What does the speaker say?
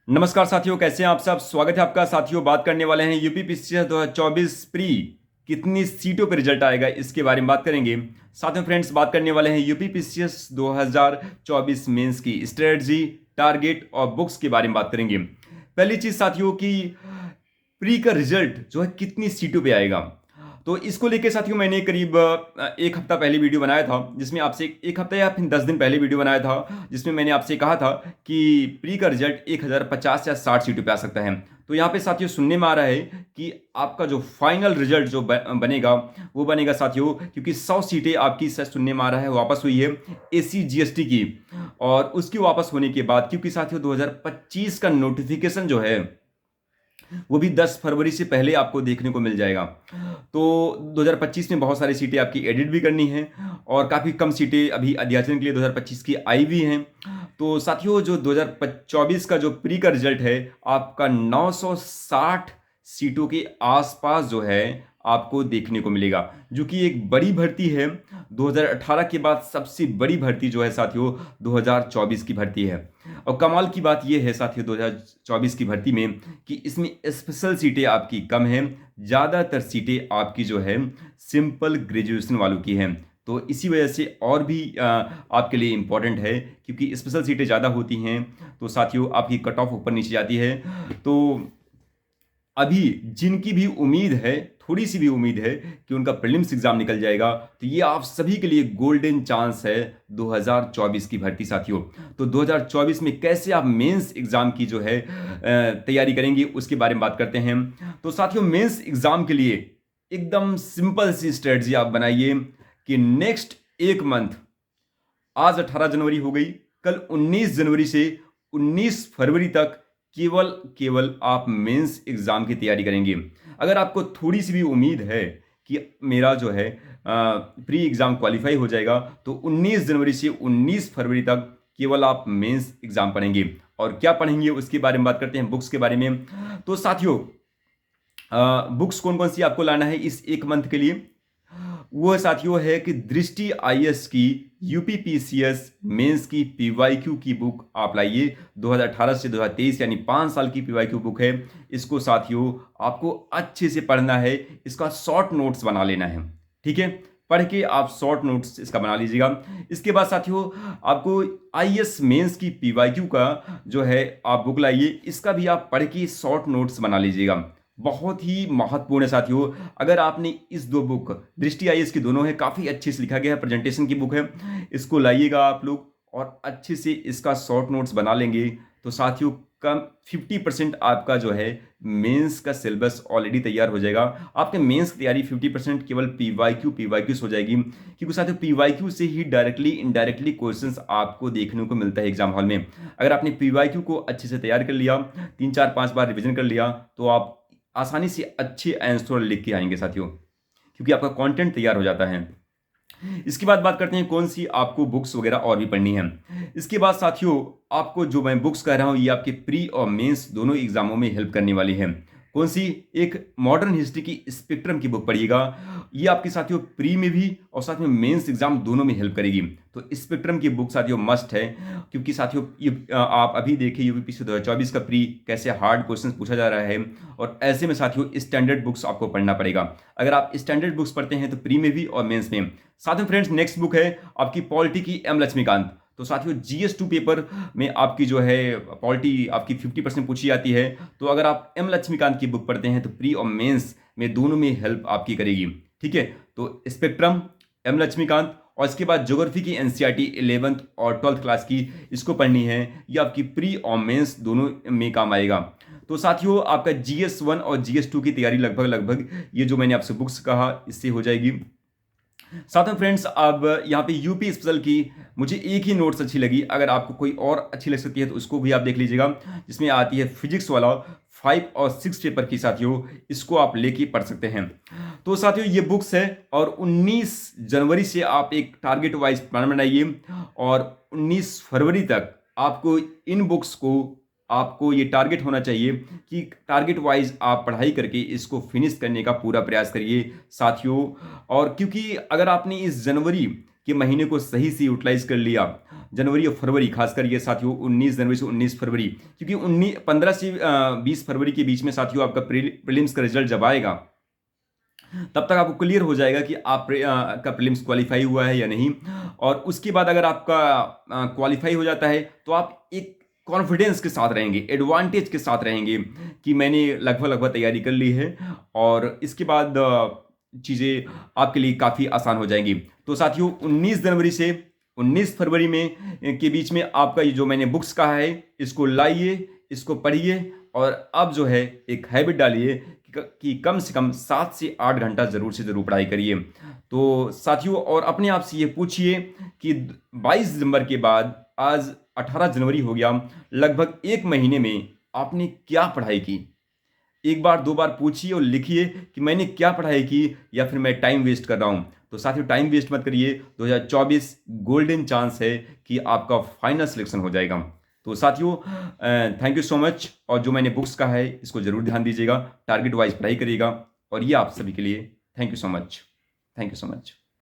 नमस्कार साथियों, कैसे हैं आप सब। स्वागत है आपका। साथियों, बात करने वाले हैं यूपी पीसीएस 2024 प्री कितनी सीटों पर रिजल्ट आएगा, इसके बारे में बात करेंगे। साथ में फ्रेंड्स, बात करने वाले हैं यूपी पीसीएस 2024 मेंस की स्ट्रेटजी, टारगेट और बुक्स के बारे में बात करेंगे। पहली चीज साथियों की, प्री का रिजल्ट जो है कितनी सीटों पे आएगा। तो इसको लेके साथियों मैंने करीब एक हफ्ता पहले वीडियो बनाया था, जिसमें आपसे एक हफ्ता या फिर 10 दिन पहले वीडियो बनाया था, जिसमें मैंने आपसे कहा था कि प्री का रिजल्ट 1050 या 60 सीटों पे आ सकता है। तो यहाँ पे साथियों सुनने में आ रहा है कि आपका जो फाइनल रिजल्ट जो बनेगा वो बनेगा साथियों, क्योंकि 100 सीटें आपकी सच सुनने में आ रहा है वापस हुई है एसी जीएसटी की। और उसकी वापस होने के बाद, क्योंकि साथियों 2025 का नोटिफिकेशन जो है वो भी 10 फरवरी से पहले आपको देखने को मिल जाएगा। तो 2025 में बहुत सारी सीटें आपकी एडिट भी करनी है और काफ़ी कम सीटें अभी अध्याचन के लिए 2025 की आई भी हैं। तो साथियों, जो 2024 का जो प्री का रिजल्ट है आपका 960 सीटों के आसपास जो है आपको देखने को मिलेगा, जो कि एक बड़ी भर्ती है। 2018 के बाद सबसे बड़ी भर्ती जो है साथियों 2024 की भर्ती है। और कमाल की बात यह है साथियों 2024 की भर्ती में कि इसमें स्पेशल सीटें आपकी कम हैं, ज़्यादातर सीटें आपकी जो है सिंपल ग्रेजुएशन वालों की हैं। तो इसी वजह से और भी आपके लिए इम्पॉर्टेंट है, क्योंकि स्पेशल सीटें ज़्यादा होती हैं तो साथियों आपकी कट ऑफ ऊपर नीचे जाती है। तो अभी जिनकी भी उम्मीद है, थोड़ी सी भी उम्मीद है कि उनका प्रीलिम्स एग्जाम निकल जाएगा, तो ये आप सभी के लिए गोल्डन चांस है 2024 की भर्ती साथियों। तो 2024 में कैसे आप मेंस एग्जाम की जो है तैयारी करेंगे उसके बारे में बात करते हैं। तो साथियों, मेंस एग्जाम के लिए एकदम सिंपल सी स्ट्रेटजी आप बनाइए कि नेक्स्ट एक मंथ, आज 18 जनवरी हो गई, कल 19 जनवरी से 19 फरवरी तक केवल केवल आप मेंस एग्जाम की तैयारी करेंगे। अगर आपको थोड़ी सी भी उम्मीद है कि मेरा जो है प्री एग्जाम क्वालिफाई हो जाएगा, तो 19 जनवरी से 19 फरवरी तक केवल आप मेंस एग्जाम पढ़ेंगे। और क्या पढ़ेंगे उसके बारे में बात करते हैं, बुक्स के बारे में। तो साथियों, बुक्स कौन कौन सी आपको लाना है इस एक मंथ के लिए, वो साथियों है कि दृष्टि आईएएस की यूपी पीसीएस मेंस की पीवाईक्यू की बुक आप लाइए। 2018 से 2023 यानी 5 साल की पीवाईक्यू बुक है। इसको साथियों आपको अच्छे से पढ़ना है, इसका शॉर्ट नोट्स बना लेना है। ठीक है, पढ़ के आप शॉर्ट नोट्स इसका बना लीजिएगा। इसके बाद साथियों आपको आईएएस मेंस की पीवाईक्यू का जो है आप बुक लाइए, इसका भी आप पढ़ के शॉर्ट नोट्स बना लीजिएगा। बहुत ही महत्वपूर्ण है साथियों। अगर आपने इस दो बुक, दृष्टि आईएएस की दोनों है, काफ़ी अच्छे से लिखा गया है, प्रेजेंटेशन की बुक है, इसको लाइएगा आप लोग और अच्छे से इसका शॉर्ट नोट्स बना लेंगे तो साथियों कम 50% आपका जो है मेंस का सिलेबस ऑलरेडी तैयार हो जाएगा। आपके मेंस की तैयारी 50% केवल पीवाईक्यूज हो जाएगी, क्योंकि साथियों पीवाईक्यू से ही डायरेक्टली इनडायरेक्टली क्वेश्चंस आपको देखने को मिलता है एग्जाम हॉल में। अगर आपने पीवाईक्यू को अच्छे से तैयार कर लिया, 3 4 5 बार रिविजन कर लिया, तो आप आसानी से अच्छे आंसर लिख के आएंगे साथियों, क्योंकि आपका कंटेंट तैयार हो जाता है। इसके बाद बात करते हैं कौन सी आपको बुक्स वगैरह और भी पढ़नी है। इसके बाद साथियों आपको जो मैं बुक्स कह रहा हूं ये आपके प्री और मेंस दोनों एग्जामों में हेल्प करने वाली है। कौन सी? एक मॉडर्न हिस्ट्री की स्पेक्ट्रम की बुक पढ़िएगा। ये आपके साथियों प्री में भी और साथ में मेंस एग्जाम दोनों में हेल्प करेगी। तो स्पेक्ट्रम की बुक साथियों मस्ट है, क्योंकि साथियों ये आप अभी देखिए यूपीपीसी 2024 का प्री कैसे हार्ड क्वेश्चन पूछा जा रहा है, और ऐसे में साथियों स्टैंडर्ड बुक्स आपको पढ़ना पड़ेगा। अगर आप स्टैंडर्ड बुक्स पढ़ते हैं तो प्री में भी और मेंस में। साथ में फ्रेंड्स नेक्स्ट बुक है आपकी पॉलिटी की एम लक्ष्मीकांत। तो साथियों जीएस2 पेपर में आपकी जो है पॉलिटी आपकी 50% पूछी जाती है। तो अगर आप एम लक्ष्मीकांत की बुक पढ़ते हैं तो प्री और मेंस में दोनों में हेल्प आपकी करेगी। ठीक है, तो स्पेक्ट्रम, एम लक्ष्मीकांत और इसके बाद ज्योग्राफी की एनसीईआरटी 11th और 12th क्लास की, इसको पढ़नी है। ये आपकी प्री और मेंस दोनों में काम आएगा। तो साथियों आपका जीएस1 और जीएस2 की तैयारी लगभग लगभग ये जो मैंने आपसे बुक्स कहा इससे हो जाएगी। साथ में फ्रेंड्स अब यहाँ पे यूपी स्पेशल की मुझे एक ही नोट्स अच्छी लगी, अगर आपको कोई और अच्छी लग सकती है तो उसको भी आप देख लीजिएगा, जिसमें आती है फिजिक्स वाला 5 और 6 पेपर की। साथियों इसको आप लेके पढ़ सकते हैं। तो साथियों ये बुक्स है, और 19 जनवरी से आप एक टारगेट वाइज प्लान बनाइए, और 19 फरवरी तक आपको इन बुक्स को, आपको ये टारगेट होना चाहिए कि टारगेट वाइज आप पढ़ाई करके इसको फिनिश करने का पूरा प्रयास करिए साथियों। और क्योंकि अगर आपने इस जनवरी कि महीने को सही से यूटिलाइज कर लिया, जनवरी और फरवरी, खासकर ये साथियों 19 जनवरी से 19 फरवरी, क्योंकि 15 से 20 फरवरी के बीच में साथियों आपका प्रीलिम्स का रिजल्ट जब आएगा तब तक आपको क्लियर हो जाएगा कि आप का प्रीलिम्स क्वालिफाई हुआ है या नहीं। और उसके बाद अगर आपका क्वालिफाई हो जाता है तो आप एक कॉन्फिडेंस के साथ रहेंगे, एडवांटेज के साथ रहेंगे कि मैंने लगभग तैयारी कर ली है, और इसके बाद चीज़ें आपके लिए काफ़ी आसान हो जाएंगी। तो साथियों 19 जनवरी से 19 फरवरी में के बीच में आपका ये जो मैंने बुक्स कहा है इसको लाइए, इसको पढ़िए, और अब जो है एक हैबिट डालिए कि कम से कम 7 से 8 घंटा ज़रूर से ज़रूर पढ़ाई करिए। तो साथियों और अपने आप से ये पूछिए कि 22 दिसंबर के बाद आज 18 जनवरी हो गया, लगभग एक महीने में आपने क्या पढ़ाई की। एक बार दो बार पूछिए और लिखिए कि मैंने क्या पढ़ाई की, या फिर मैं टाइम वेस्ट कर रहा हूं। तो साथियों टाइम वेस्ट मत करिए, 2024 गोल्डन चांस है कि आपका फाइनल सिलेक्शन हो जाएगा। तो साथियों थैंक यू सो मच, और जो मैंने बुक्स कहा है इसको जरूर ध्यान दीजिएगा, टारगेट वाइज पढ़ाई करिएगा, और ये आप सभी के लिए thank you so much, thank you so much.